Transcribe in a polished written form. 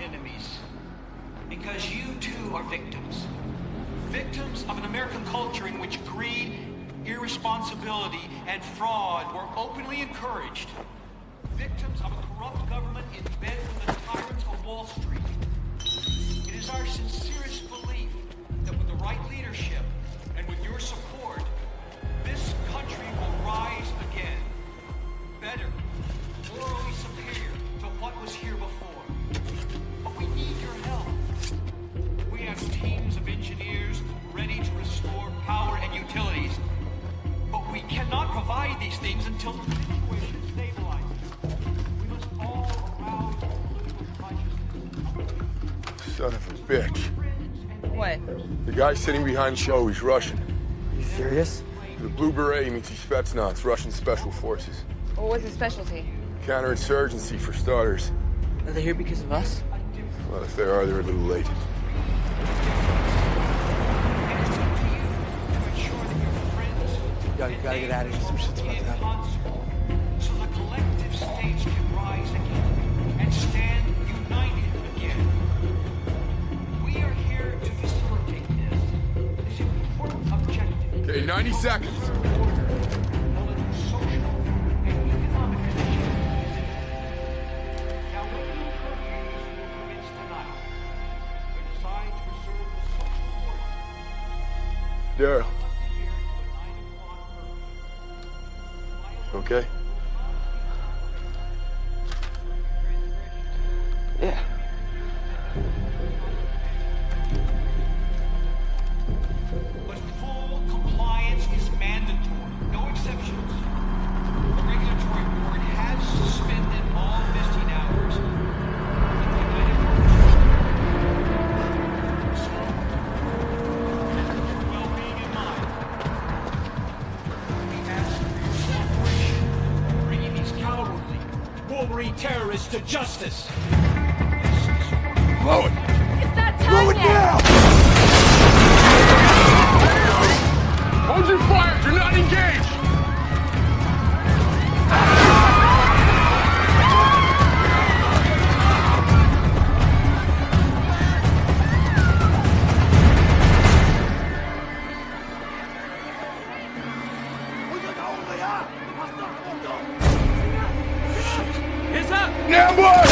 enemies. Because you too are victims. Victims of an American culture in which greed, irresponsibility, and fraud were openly encouraged. Victims of a corrupt government in bed with the tyrants of Wall Street. It is our sincerest belief that with the right leadership and with your support, this country will rise again. Better, morally superior to what was here before. But we need your help. We have teams of engineers ready to restore power and utilities. But we cannot provide these things until the situation stabilizes. We must all arouse political consciousness. Son of a bitch. What? The guy sitting behind the show, he's Russian. Are you serious? The Blue Beret means he's Spetsnaz, Russian Special Forces. What was his specialty? Counterinsurgency, for starters. Are they here because of us? Well, if they are, they're a little late. Yo, you gotta get out of here. Some shit's about to happen. So the collective states can rise again and stand united again. We are here to facilitate this important objective. Okay, 90 seconds. Daryl. Okay? Yeah. But full compliance is mandatory. No exceptions. The regulatory board has suspended all visiting hours. But the United So, your well-being in mind, we ask for your cooperation, bringing these cowardly, Wolverine terrorists to justice. Blow it! It's that time Blow it now! Hold your fire! You're not engaged! Hands up! Now what?